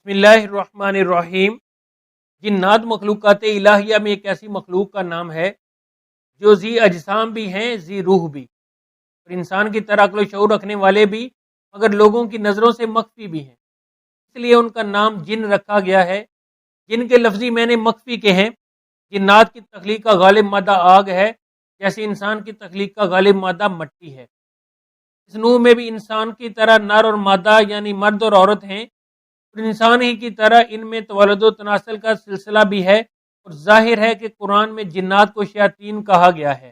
بسم اللہ الرحمن الرحیم۔ جنات مخلوقات الہیہ میں ایک ایسی مخلوق کا نام ہے جو ذی اجسام بھی ہیں، ذی روح بھی، اور انسان کی طرح عقل و شعور رکھنے والے بھی، مگر لوگوں کی نظروں سے مخفی بھی ہیں، اس لیے ان کا نام جن رکھا گیا ہے۔ جن کے لفظی معنی مخفی کے ہیں۔ جنات کی تخلیق کا غالب مادہ آگ ہے، جیسے انسان کی تخلیق کا غالب مادہ مٹی ہے۔ اس نوع میں بھی انسان کی طرح نر اور مادہ یعنی مرد اور عورت ہیں، اور انسان ہی کی طرح ان میں تولد و تناسل کا سلسلہ بھی ہے، اور ظاہر ہے کہ قرآن میں جنات کو شیاطین کہا گیا ہے،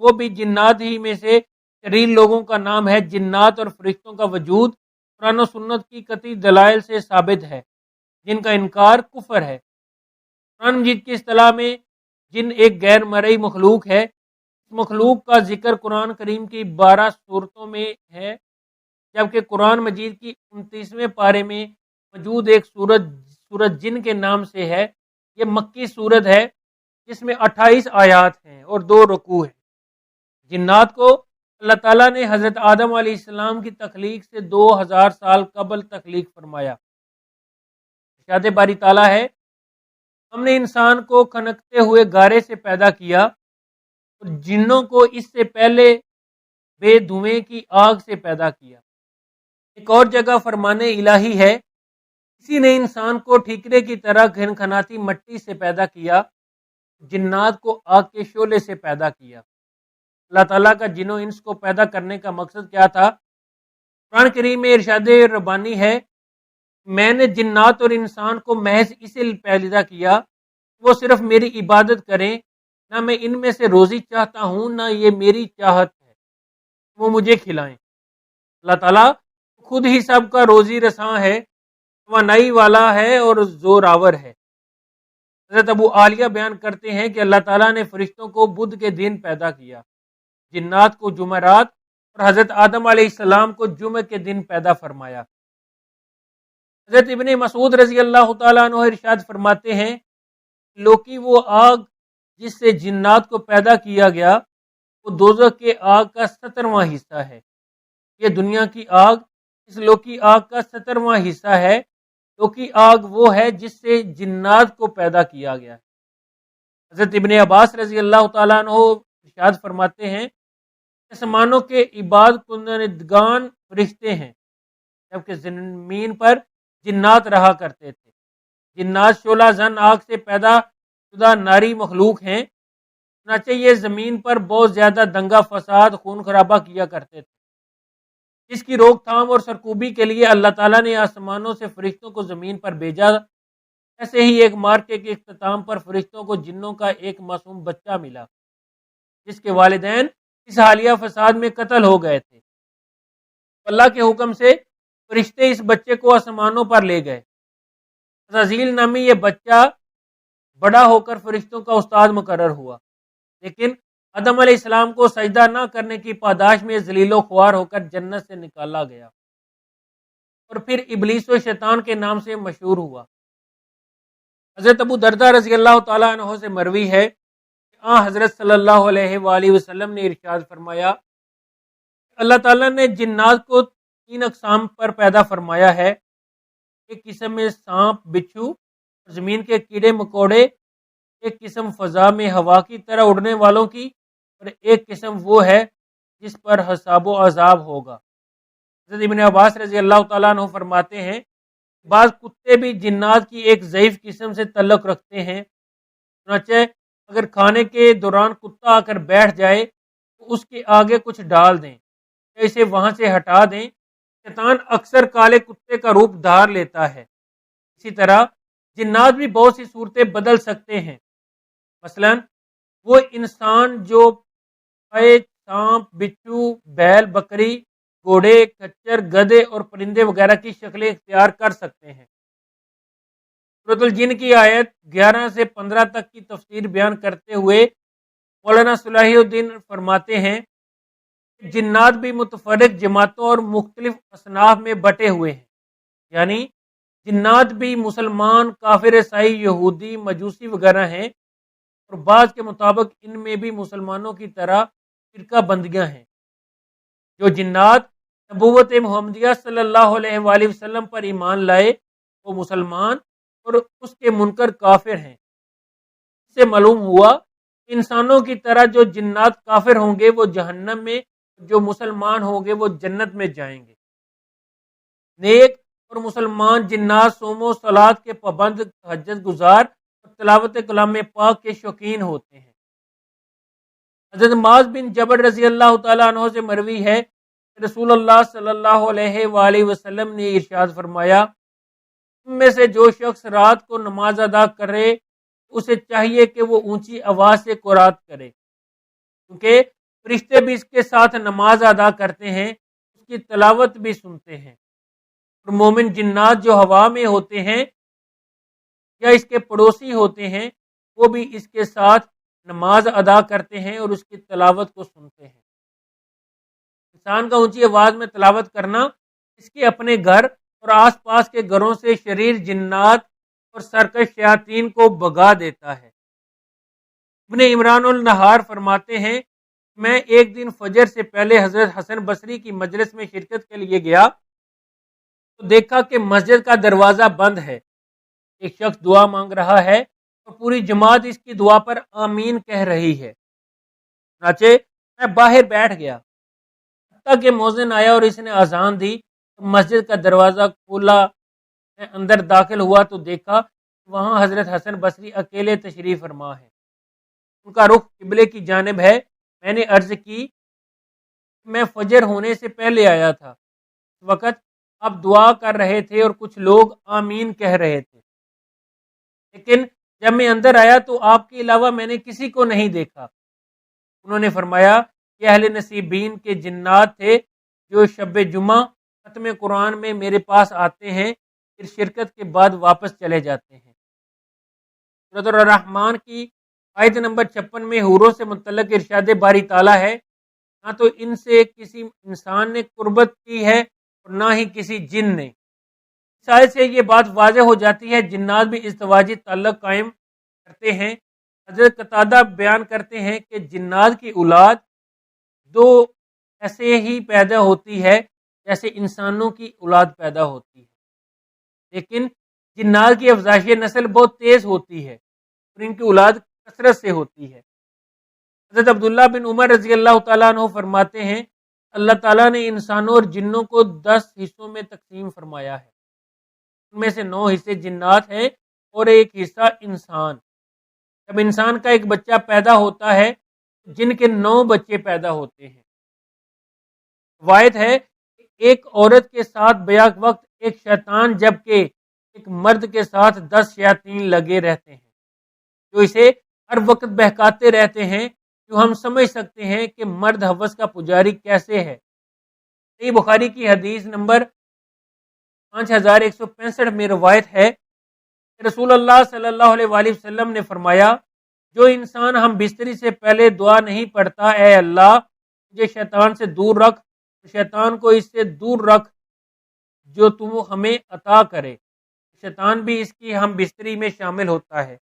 وہ بھی جنات ہی میں سے شریر لوگوں کا نام ہے۔ جنات اور فرشتوں کا وجود قرآن و سنت کی قطعی دلائل سے ثابت ہے، جن کا انکار کفر ہے۔ قرآن مجید کی اصطلاح میں جن ایک غیر مرئی مخلوق ہے۔ اس مخلوق کا ذکر قرآن کریم کی 12 صورتوں میں ہے، جبکہ قرآن مجید کی 29ویں پارے میں موجود ایک سورت جن کے نام سے ہے۔ یہ مکی سورت ہے جس میں 28 آیات ہیں اور 2 رکوع ہیں۔ جنات کو اللہ تعالیٰ نے حضرت آدم علیہ السلام کی تخلیق سے 2000 سال قبل تخلیق فرمایا۔ ارشاد باری تعالیٰ ہے، ہم نے انسان کو کھنکتے ہوئے گارے سے پیدا کیا اور جنوں کو اس سے پہلے بے دھویں کی آگ سے پیدا کیا۔ ایک اور جگہ فرمان الہی ہے، کسی نے انسان کو ٹھیکرے کی طرح کھنکھناتی مٹی سے پیدا کیا، جنات کو آگ کے شعلے سے پیدا کیا۔ اللہ تعالیٰ کا جن و انس کو پیدا کرنے کا مقصد کیا تھا؟ قرآن کریم میں ارشاد ربانی ہے، میں نے جنات اور انسان کو محض اس لیے پیدا کیا وہ صرف میری عبادت کریں، نہ میں ان میں سے روزی چاہتا ہوں نہ یہ میری چاہت ہے وہ مجھے کھلائیں۔ اللہ تعالیٰ خود ہی سب کا روزی رساں ہے، توانائی والا ہے اور زوراور ہے۔ حضرت ابو عالیہ بیان کرتے ہیں کہ اللہ تعالیٰ نے فرشتوں کو بدھ کے دن پیدا کیا، جنات کو جمعرات اور حضرت آدم علیہ السلام کو جمعہ کے دن پیدا فرمایا۔ حضرت ابن مسعود رضی اللہ تعالیٰ عنہ ارشاد فرماتے ہیں، لوکی وہ آگ جس سے جنات کو پیدا کیا گیا وہ دوزخ کے آگ کا 17واں حصہ ہے۔ یہ دنیا کی آگ اس لوکی آگ کا 17واں حصہ ہے۔ لوکی آگ وہ ہے جس سے جنات کو پیدا کیا گیا ہے۔ حضرت ابن عباس رضی اللہ تعالیٰ عنہ ارشاد فرماتے ہیں، آسمانوں کے عباد کنندگان فرشتے ہیں، جبکہ زمین پر جنات رہا کرتے تھے۔ جنات شعلہ زن آگ سے پیدا شدہ ناری مخلوق ہیں، چنانچہ یہ زمین پر بہت زیادہ دنگا فساد خون خرابہ کیا کرتے تھے۔ اس کی روک تھام اور سرکوبی کے لیے اللہ تعالیٰ نے آسمانوں سے فرشتوں کو زمین پر بھیجا۔ ایسے ہی ایک مارکے کے اختتام پر فرشتوں کو جنوں کا ایک معصوم بچہ ملا، جس کے والدین اس حالیہ فساد میں قتل ہو گئے تھے۔ اللہ کے حکم سے فرشتے اس بچے کو آسمانوں پر لے گئے۔ عزازیل نامی یہ بچہ بڑا ہو کر فرشتوں کا استاد مقرر ہوا، لیکن آدم علیہ السلام کو سجدہ نہ کرنے کی پاداش میں ذلیل و خوار ہو کر جنت سے نکالا گیا اور پھر ابلیس و شیطان کے نام سے مشہور ہوا۔ حضرت ابو دردہ رضی اللہ تعالیٰ عنہ سے مروی ہے کہ حضرت صلی اللہ علیہ وآلہ وسلم نے ارشاد فرمایا، اللہ تعالیٰ نے جنات کو 3 اقسام پر پیدا فرمایا ہے۔ ایک قسم میں سانپ بچھو، زمین کے کیڑے مکوڑے، ایک قسم فضا میں ہوا کی طرح اڑنے والوں کی، اور ایک قسم وہ ہے جس پر حساب و عذاب ہوگا۔ حضرت ابن عباس رضی اللہ تعالیٰ عنہ فرماتے ہیں، بعض کتے بھی جنات کی ایک ضعیف قسم سے تعلق رکھتے ہیں، چنانچہ اگر کھانے کے دوران کتا آ کر بیٹھ جائے تو اس کے آگے کچھ ڈال دیں یا اسے وہاں سے ہٹا دیں۔ شیطان اکثر کالے کتے کا روپ دھار لیتا ہے۔ اسی طرح جنات بھی بہت سی صورتیں بدل سکتے ہیں، مثلا وہ انسان جو پائے سانپ، بچھو، بیل، بکری، گھوڑے، کچر، گدھے اور پرندے وغیرہ کی شکلیں اختیار کر سکتے ہیں۔ سورۃ الجن کی آیت 11 سے 15 تک کی تفسیر بیان کرتے ہوئے مولانا صلاح الدین فرماتے ہیں، جنات بھی متفرق جماعتوں اور مختلف اصناف میں بٹے ہوئے ہیں، یعنی جنات بھی مسلمان، کافر، عیسائی، یہودی، مجوسی وغیرہ ہیں، اور بعض کے مطابق ان میں بھی مسلمانوں کی طرح فرقہ بندیاں ہیں۔ جو جنات نبوت محمدیہ صلی اللہ علیہ وآلہ وسلم پر ایمان لائے وہ مسلمان اور اس کے منکر کافر ہیں۔ اس سے معلوم ہوا انسانوں کی طرح جو جنات کافر ہوں گے وہ جہنم میں، جو مسلمان ہوں گے وہ جنت میں جائیں گے۔ نیک اور مسلمان جنات صوم و صلات کے پابند، تہجد گزار اور تلاوت کلام پاک کے شوقین ہوتے ہیں۔ حضرت معاذ بن جبل رضی اللہ تعالیٰ عنہ سے مروی ہے کہ رسول اللہ صلی اللہ علیہ وآلہ وسلم نے ارشاد فرمایا، تم میں سے جو شخص رات کو نماز ادا کرے اسے چاہیے کہ وہ اونچی آواز سے قرات کرے، کیونکہ فرشتے بھی اس کے ساتھ نماز ادا کرتے ہیں، اس کی تلاوت بھی سنتے ہیں۔ اور مومن جنات جو ہوا میں ہوتے ہیں یا اس کے پڑوسی ہوتے ہیں وہ بھی اس کے ساتھ نماز ادا کرتے ہیں اور اس کی تلاوت کو سنتے ہیں۔ انسان کا اونچی آواز میں تلاوت کرنا اس کے اپنے گھر اور آس پاس کے گھروں سے شریر جنات اور سرکش شیاطین کو بھگا دیتا ہے۔ ابن عمران النہار فرماتے ہیں، میں ایک دن فجر سے پہلے حضرت حسن بصری کی مجلس میں شرکت کے لیے گیا تو دیکھا کہ مسجد کا دروازہ بند ہے، ایک شخص دعا مانگ رہا ہے اور پوری جماعت اس کی دعا پر آمین کہہ رہی ہے۔ چنانچہ میں باہر بیٹھ گیا حتیٰ کہ مؤذن آیا اور اس نے اذان دی، تو مسجد کا دروازہ کھولا، میں اندر داخل ہوا تو دیکھا وہاں حضرت حسن بصری اکیلے تشریف فرما ہے، ان کا رخ قبلے کی جانب ہے۔ میں نے عرض کی میں فجر ہونے سے پہلے آیا تھا، اس وقت آپ دعا کر رہے تھے اور کچھ لوگ آمین کہہ رہے تھے، لیکن جب میں اندر آیا تو آپ کے علاوہ میں نے کسی کو نہیں دیکھا۔ انہوں نے فرمایا کہ اہل نصیبین کے جنات تھے جو شب جمعہ ختم قرآن میں میرے پاس آتے ہیں، پھر شرکت کے بعد واپس چلے جاتے ہیں۔ سورۃ الرحمن کی آیت نمبر 56 میں حوروں سے متعلق ارشاد باری تعالیٰ ہے، نہ تو ان سے کسی انسان نے قربت کی ہے اور نہ ہی کسی جن نے۔ اس آیت سے یہ بات واضح ہو جاتی ہے جنات بھی ازدواجی تعلق قائم کرتے ہیں۔ حضرت قتادہ بیان کرتے ہیں کہ جنات کی اولاد دو ایسے ہی پیدا ہوتی ہے جیسے انسانوں کی اولاد پیدا ہوتی ہے، لیکن جنات کی افزائش نسل بہت تیز ہوتی ہے اور ان کی اولاد کثرت سے ہوتی ہے۔ حضرت عبداللہ بن عمر رضی اللہ تعالیٰ عنہ فرماتے ہیں، اللہ تعالیٰ نے انسانوں اور جنوں کو 10 حصوں میں تقسیم فرمایا ہے، ان میں سے 9 حصے جنات ہیں اور ایک حصہ انسان۔ جب انسان کا ایک بچہ پیدا ہوتا ہے جن کے 9 بچے پیدا ہوتے ہیں۔ روایت ہے کہ ایک عورت کے ساتھ بیک وقت ایک شیطان جبکہ ایک مرد کے ساتھ 10 شیاطین لگے رہتے ہیں جو اسے ہر وقت بہکاتے رہتے ہیں، جو ہم سمجھ سکتے ہیں کہ مرد ہوس کا پجاری کیسے ہے۔ صحیح بخاری کی حدیث نمبر 5165 میں روایت ہے کہ رسول اللہ صلی اللہ علیہ وآلہ وسلم نے فرمایا، جو انسان ہم بستری سے پہلے دعا نہیں پڑھتا، اے اللہ مجھے شیطان سے دور رکھ، شیطان کو اس سے دور رکھ جو تم ہمیں عطا کرے، شیطان بھی اس کی ہم بستری میں شامل ہوتا ہے۔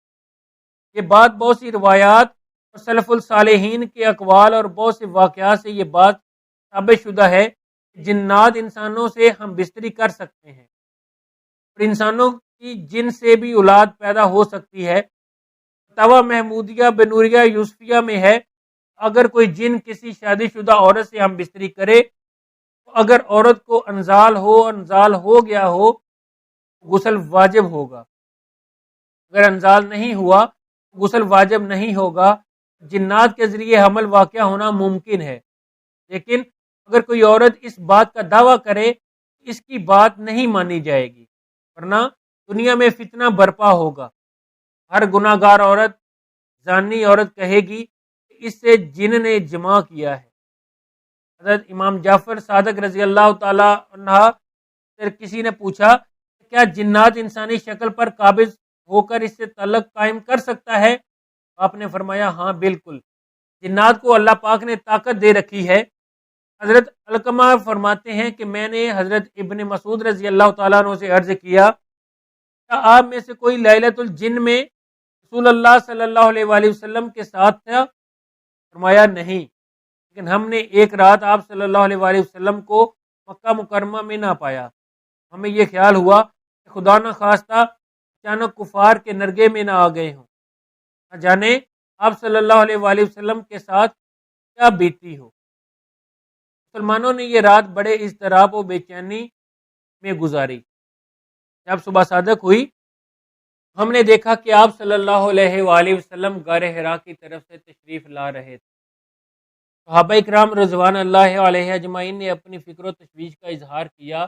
یہ بات بہت سی روایات اور سلف الصالحین کے اقوال اور بہت سے واقعات سے یہ بات ثابت شدہ ہے کہ جنات انسانوں سے ہم بستری کر سکتے ہیں اور انسانوں کی جن سے بھی اولاد پیدا ہو سکتی ہے۔ فتاوی محمودیہ بنوریہ یوسفیہ میں ہے، اگر کوئی جن کسی شادی شدہ عورت سے ہم بستری کرے تو اگر عورت کو انزال ہو گیا ہو غسل واجب ہوگا، اگر انزال نہیں ہوا غسل واجب نہیں ہوگا۔ جنات کے ذریعے حمل واقع ہونا ممکن ہے، لیکن اگر کوئی عورت اس بات کا دعویٰ کرے اس کی بات نہیں مانی جائے گی، ورنہ دنیا میں فتنہ برپا ہوگا۔ ہر گناہ گار عورت زانی عورت کہے گی کہ اس سے جن نے جمع کیا ہے۔ حضرت امام جعفر صادق رضی اللہ تعالی عنہ سے کسی نے پوچھا کہ کیا جنات انسانی شکل پر قابض ہو کر اس سے تعلق قائم کر سکتا ہے؟ آپ نے فرمایا ہاں بالکل، جنات کو اللہ پاک نے طاقت دے رکھی ہے۔ حضرت علقمہ فرماتے ہیں کہ میں نے حضرت ابن مسعود رضی اللہ تعالیٰ عنہ سے عرض کیا، کیا آپ میں سے کوئی لیلۃ الجن میں رسول اللہ صلی اللہ علیہ وآلہ وسلم کے ساتھ تھا؟ فرمایا نہیں، لیکن ہم نے ایک رات آپ صلی اللہ علیہ وآلہ وسلم کو مکہ مکرمہ میں نہ پایا، ہمیں یہ خیال ہوا کہ خدا نہ خواستہ اچانک کفار کے نرگے میں نہ آ گئے ہوں، نہ جانے آپ صلی اللہ علیہ وآلہ وسلم کے ساتھ کیا بیتی ہو۔ مسلمانوں نے یہ رات بڑے اضطراب و بے چینی میں گزاری۔ جب صبح صادق ہوئی، ہم نے دیکھا کہ آپ صلی اللہ علیہ وآلہ وسلم غار حرا کی طرف سے تشریف لا رہے تھے۔ صحابہ اکرام رضوان اللہ علیہ اجمعین نے اپنی فکر و تشویش کا اظہار کیا۔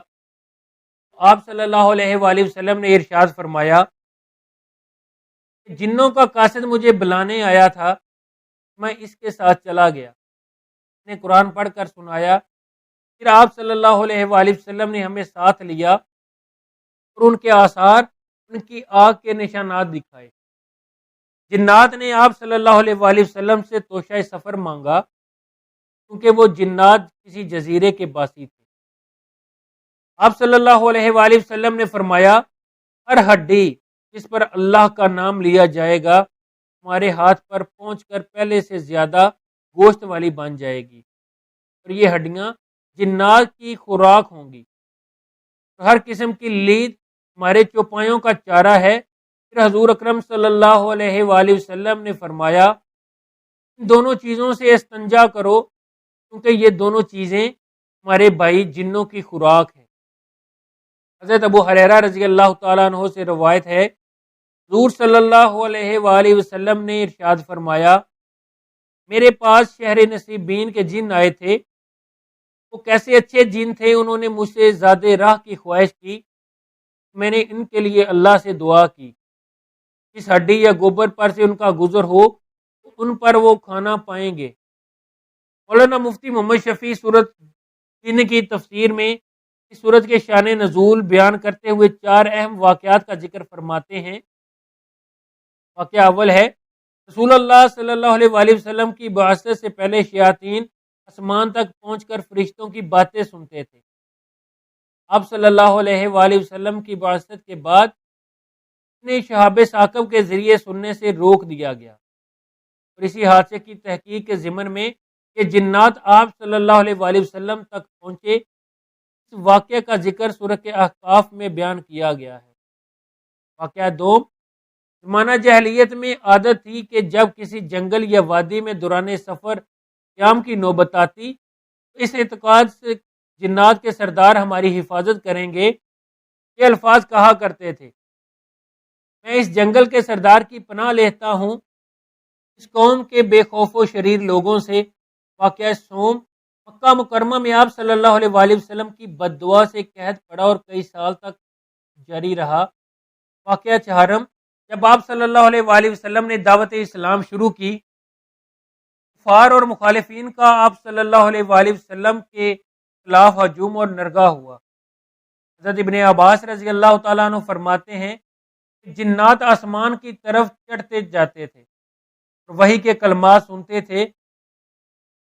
آپ صلی اللہ علیہ وآلہ وسلم نے ارشاد فرمایا کہ جنوں کا قاصد مجھے بلانے آیا تھا، میں اس کے ساتھ چلا گیا، نے قرآن پڑھ کر سنایا۔ پھر آپ صلی اللہ علیہ وآلہ وسلم نے ہمیں ساتھ لیا اور ان کے آثار، ان کی آگ کے نشانات دکھائے۔ جنات نے آپ صلی اللہ علیہ وآلہ وسلم سے توشہ سفر مانگا، کیونکہ وہ جنات کسی جزیرے کے باسی تھے۔ آپ صلی اللہ علیہ وآلہ وسلم نے فرمایا، ہر ہڈی جس پر اللہ کا نام لیا جائے گا ہمارے ہاتھ پر پہنچ کر پہلے سے زیادہ گوشت والی بن جائے گی، اور یہ ہڈیاں جنات کی خوراک ہوں گی۔ ہر قسم کی لید ہمارے چوپایوں کا چارہ ہے۔ پھر حضور اکرم صلی اللہ علیہ وآلہ وسلم نے فرمایا، ان دونوں چیزوں سے استنجا کرو، کیونکہ یہ دونوں چیزیں ہمارے بھائی جنوں کی خوراک ہیں۔ حضرت ابو ہریرہ رضی اللہ تعالیٰ عنہ سے روایت ہے، حضور صلی اللہ علیہ وآلہ وسلم نے ارشاد فرمایا، میرے پاس شہر نصیبین کے جن آئے تھے، وہ کیسے اچھے جن تھے، انہوں نے مجھ سے زیادہ راہ کی خواہش کی، میں نے ان کے لیے اللہ سے دعا کی، جس ہڈی یا گوبر پر سے ان کا گزر ہو ان پر وہ کھانا پائیں گے۔ مولانا مفتی محمد شفیع سورت جن کی تفسیر میں اس سورت کے شان نزول بیان کرتے ہوئے 4 اہم واقعات کا ذکر فرماتے ہیں۔ واقعہ اول ہے، رسول اللہ صلی اللہ علیہ وآلہ وسلم کی بعثت سے پہلے شیاطین آسمان تک پہنچ کر فرشتوں کی باتیں سنتے تھے۔ آپ صلی اللہ علیہ وآلہ وسلم کی بعثت کے بعد انہیں شہاب ثاقب کے ذریعے سننے سے روک دیا گیا، اور اسی حادثے کی تحقیق کے ضمن میں کہ جنات آپ صلی اللہ علیہ وآلہ وسلم تک پہنچے، اس واقعے کا ذکر سورۃ احقاف میں بیان کیا گیا ہے۔ واقعہ دوم، زمانہ جاہلیت میں عادت تھی کہ جب کسی جنگل یا وادی میں دوران سفر قیام کی نوبت آتی تو اس اعتقاد سے جنات کے سردار ہماری حفاظت کریں گے، یہ الفاظ کہا کرتے تھے، میں اس جنگل کے سردار کی پناہ لیتا ہوں اس قوم کے بے خوف و شریر لوگوں سے۔ واقعہ سوم، مکہ مکرمہ میں آپ صلی اللہ علیہ وآلہ وسلم کی بد دعا سے قحط پڑا اور کئی سال تک جاری رہا۔ واقعہ چہارم، جب آپ صلی اللہ علیہ وآلہ وسلم نے دعوت اسلام شروع کی، کفار اور مخالفین کا آپ صلی اللہ علیہ وآلہ وسلم کے خلاف ہجوم اور نرگا ہوا۔ حضرت ابن عباس رضی اللہ تعالیٰ عنہ فرماتے ہیں کہ جنات آسمان کی طرف چڑھتے جاتے تھے اور وحی کے کلمات سنتے تھے،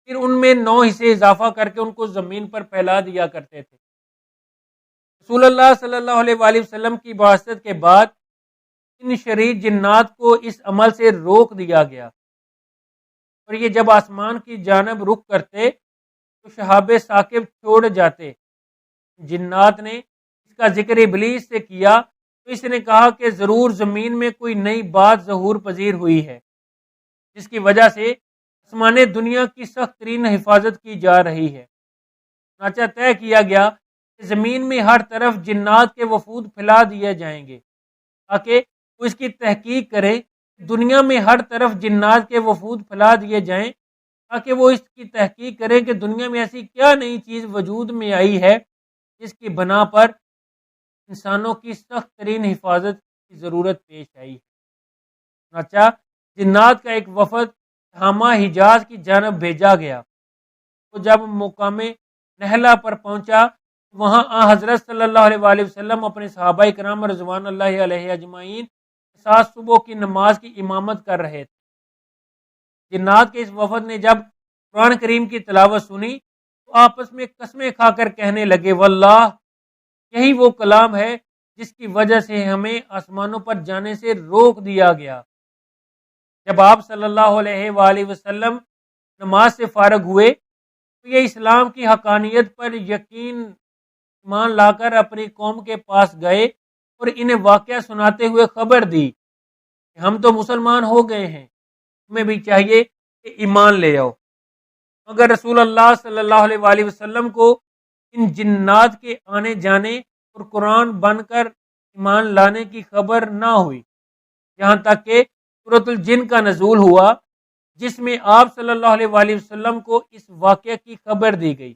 پھر ان میں 9 حصے اضافہ کر کے ان کو زمین پر پھیلا دیا کرتے تھے۔ رسول اللہ صلی اللہ علیہ وآلہ وسلم کی بعثت کے بعد ان شریر جنات کو اس عمل سے روک دیا گیا، اور یہ جب آسمان کی جانب رخ کرتے تو شہاب ثاقب چھوڑ جاتے۔ جنات نے اس کا ذکر ابلیس سے کیا تو اس نے کہا کہ ضرور زمین میں کوئی نئی بات ظہور پذیر ہوئی ہے، جس کی وجہ سے آسمان دنیا کی سخت ترین حفاظت کی جا رہی ہے۔ چنانچہ طے کیا گیا کہ زمین میں ہر طرف جنات کے وفود پھیلا دیے جائیں گے تاکہ وہ اس کی تحقیق کریں۔ دنیا میں ہر طرف جنات کے وفود پھیلا دیے جائیں تاکہ وہ اس کی تحقیق کریں کہ دنیا میں ایسی کیا نئی چیز وجود میں آئی ہے جس کی بنا پر انسانوں کی سخت ترین حفاظت کی ضرورت پیش آئی ہے۔ چنانچہ جنات کا ایک وفد تہامہ حجاز کی جانب بھیجا گیا، تو جب مقام نہلا پر پہنچا وہاں حضرت صلی اللہ علیہ وآلہ وسلم اپنے صحابہ کرام رضوان اللہ علیہ اجمعین کے ساتھ صبح کی نماز کی امامت کر رہے تھے۔ جنات کے اس وفد نے جب قرآن کریم کی تلاوت سنی تو آپس میں قسمیں کھا کر کہنے لگے، واللہ یہی وہ کلام ہے جس کی وجہ سے ہمیں آسمانوں پر جانے سے روک دیا گیا۔ جب آپ صلی اللہ علیہ وآلہ وسلم نماز سے فارغ ہوئے تو یہ اسلام کی حقانیت پر یقین ایمان لا کر اپنی قوم کے پاس گئے اور انہیں واقعہ سناتے ہوئے خبر دی کہ ہم تو مسلمان ہو گئے ہیں، تمہیں بھی چاہیے کہ ایمان لے آؤ۔ مگر رسول اللہ صلی اللہ علیہ وآلہ وسلم کو ان جنات کے آنے جانے اور قرآن بن کر ایمان لانے کی خبر نہ ہوئی، یہاں تک کہ سورۃ الجن کا نزول ہوا، جس میں آپ صلی اللہ علیہ وآلہ وسلم کو اس واقعہ کی خبر دی گئی۔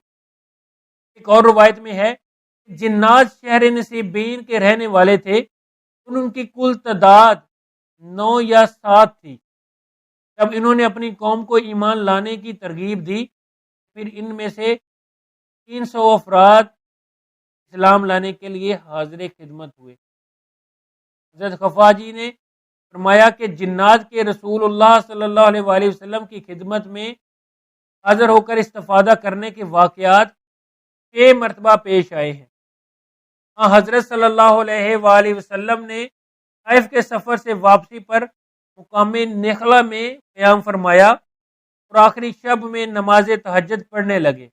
ایک اور روایت میں ہے کہ جنات شہر نصیبین کے رہنے والے تھے، ان کی کل تعداد 9 یا 7 تھی۔ جب انہوں نے اپنی قوم کو ایمان لانے کی ترغیب دی، پھر ان میں سے 300 افراد اسلام لانے کے لیے حاضر خدمت ہوئے۔ حضرت خفا جی نے فرمایا کہ جنات کے رسول اللہ صلی اللہ علیہ وآلہ وسلم کی خدمت میں حاضر ہو کر استفادہ کرنے کے واقعات 6 مرتبہ پیش آئے ہیں۔ حضرت صلی اللہ علیہ وآلہ وسلم نے طائف کے سفر سے واپسی پر مقام نخلا میں قیام فرمایا اور آخری شب میں نماز تہجد پڑھنے لگے،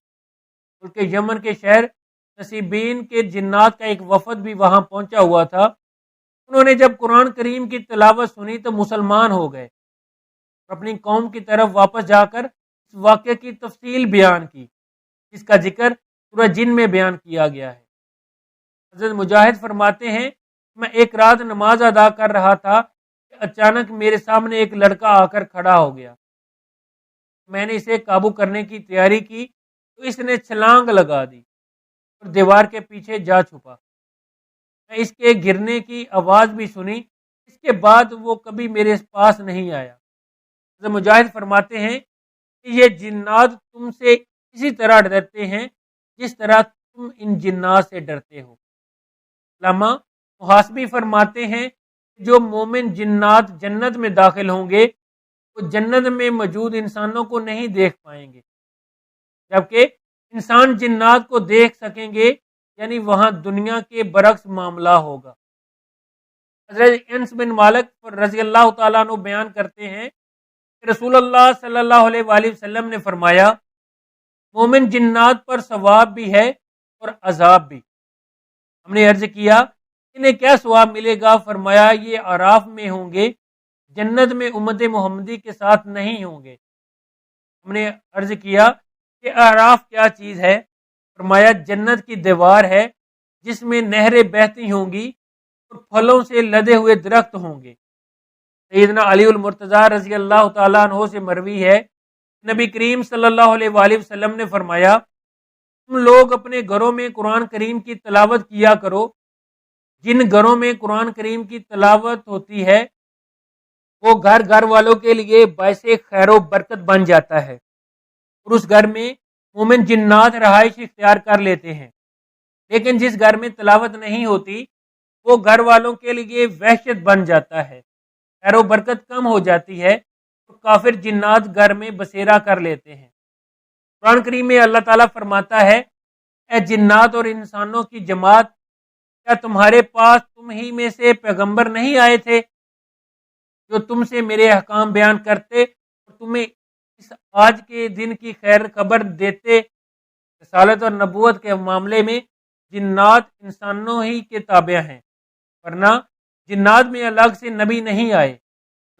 بلکہ یمن کے شہر نصیبین کے جنات کا ایک وفد بھی وہاں پہنچا ہوا تھا۔ انہوں نے جب قرآن کریم کی تلاوت سنی تو مسلمان ہو گئے اور اپنی قوم کی طرف واپس جا کر اس واقعے کی تفصیل بیان کی، جس کا ذکر سورہ جن میں بیان کیا گیا ہے۔ حضرت مجاہد فرماتے ہیں، میں ایک رات نماز ادا کر رہا تھا کہ اچانک میرے سامنے ایک لڑکا آ کر کھڑا ہو گیا۔ میں نے اسے قابو کرنے کی تیاری کی تو اس نے چھلانگ لگا دی اور دیوار کے پیچھے جا چھپا۔ میں اس کے گرنے کی آواز بھی سنی، اس کے بعد وہ کبھی میرے پاس نہیں آیا۔ حضرت مجاہد فرماتے ہیں کہ یہ جنات تم سے اسی طرح ڈرتے ہیں جس طرح تم ان جنات سے ڈرتے ہو۔ علامہ محاسبی فرماتے ہیں کہ جو مومن جنات جنت میں داخل ہوں گے وہ جنت میں موجود انسانوں کو نہیں دیکھ پائیں گے، جبکہ انسان جنات کو دیکھ سکیں گے، یعنی وہاں دنیا کے برعکس معاملہ ہوگا۔ حضرت انس بن مالک رضی اللہ تعالیٰ عنہ بیان کرتے ہیں کہ رسول اللہ صلی اللہ علیہ وآلہ وسلم نے فرمایا، مومن جنات پر ثواب بھی ہے اور عذاب بھی۔ ہم نے عرض کیا انہیں کیا ثواب ملے گا؟ فرمایا یہ اعراف میں ہوں گے، جنت میں امت محمدی کے ساتھ نہیں ہوں گے۔ ہم نے عرض کیا کہ اعراف کیا چیز ہے؟ فرمایا جنت کی دیوار ہے جس میں نہریں بہتی ہوں گی اور پھلوں سے لدے ہوئے درخت ہوں گے۔ سیدنا علی المرتضیٰ رضی اللہ تعالیٰ عنہ سے مروی ہے، نبی کریم صلی اللہ علیہ وآلہ وسلم نے فرمایا، تم لوگ اپنے گھروں میں قرآن کریم کی تلاوت کیا کرو۔ جن گھروں میں قرآن کریم کی تلاوت ہوتی ہے وہ گھر گھر والوں کے لیے باعث خیر و برکت بن جاتا ہے، اور اس گھر میں مومن جنات رہائش اختیار کر لیتے ہیں۔ لیکن جس گھر میں تلاوت نہیں ہوتی وہ گھر والوں کے لیے وحشت بن جاتا ہے، خیر و برکت کم ہو جاتی ہے، تو کافر جنات گھر میں بسیرا کر لیتے ہیں۔ قرآن کریم میں اللہ تعالیٰ فرماتا ہے، اے جنات اور انسانوں کی جماعت، کیا تمہارے پاس تم ہی میں سے پیغمبر نہیں آئے تھے جو تم سے میرے احکام بیان کرتے اور تمہیں اس آج کے دن کی خیر خبر دیتے؟ رسالت اور نبوت کے معاملے میں جنات انسانوں ہی کے تابع ہیں، ورنہ جنات میں الگ سے نبی نہیں آئے۔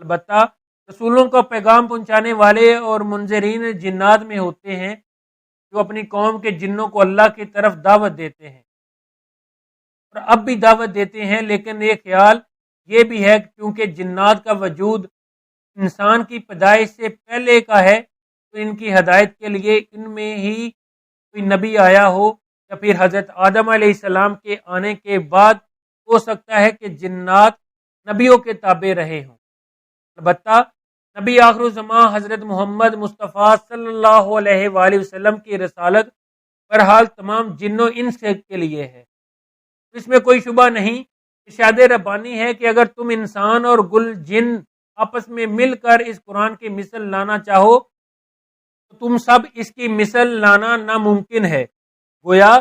البتہ رسولوں کا پیغام پہنچانے والے اور منذرین جنات میں ہوتے ہیں جو اپنی قوم کے جنوں کو اللہ کی طرف دعوت دیتے ہیں، اور اب بھی دعوت دیتے ہیں، لیکن ایک خیال یہ بھی ہے کہ کیونکہ جنات کا وجود انسان کی پیدائش سے پہلے کا ہے تو ان کی ہدایت کے لیے ان میں ہی کوئی نبی آیا ہو، یا پھر حضرت آدم علیہ السلام کے آنے کے بعد ہو سکتا ہے کہ جنات نبیوں کے تابع رہے ہوں۔ البتہ نبی آخر الزماں حضرت محمد مصطفیٰ صلی اللہ علیہ وآلہ وسلم کی رسالت بہرحال تمام جنوں انس کے لیے ہے۔ اس میں کوئی شبہ نہیں، ارشاد ربانی ہے کہ اگر تم انسان اور گل جن آپس میں مل کر اس قرآن کی مثل لانا چاہو تو تم سب اس کی مثل لانا ناممکن ہے، گویا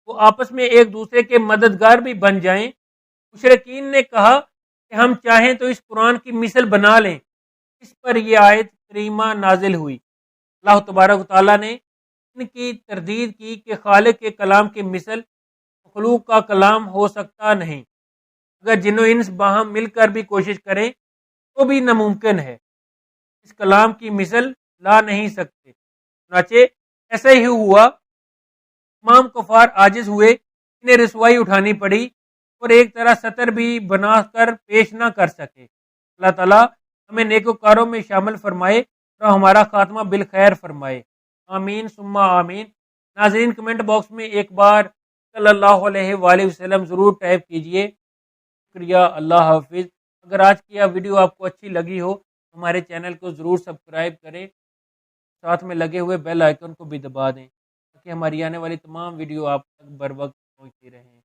وہ آپس میں ایک دوسرے کے مددگار بھی بن جائیں۔ مشرکین نے کہا کہ ہم چاہیں تو اس قرآن کی مثل بنا لیں۔ اس پر یہ آیت کریمہ نازل ہوئی۔ اللہ تبارک و تعالیٰ نے ان کی تردید کی کہ خالق کے کلام کی مثل مخلوق کا کلام ہو سکتا نہیں۔ اگر جن و انس باہم مل کر بھی کوشش کریں تو بھی ناممکن ہے، اس کلام کی مثل لا نہیں سکتے۔ چنانچہ ایسا ہی ہوا، تمام کفار عاجز ہوئے، انہیں رسوائی اٹھانی پڑی اور ایک طرح سطر بھی بنا کر پیش نہ کر سکے۔ اللہ تعالیٰ ہمیں نیکوکاروں میں شامل فرمائے اور ہمارا خاتمہ بالخیر فرمائے، آمین ثم آمین۔ ناظرین کمنٹ باکس میں ایک بار صلی اللہ علیہ وآلہ وسلم ضرور ٹائپ کیجئے۔ شکریہ، اللہ حافظ۔ اگر آج کی یہ ویڈیو آپ کو اچھی لگی ہو ہمارے چینل کو ضرور سبسکرائب کریں، ساتھ میں لگے ہوئے بیل آئیکن کو بھی دبا دیں تاکہ ہماری آنے والی تمام ویڈیو آپ تک بر وقت پہنچتی رہیں۔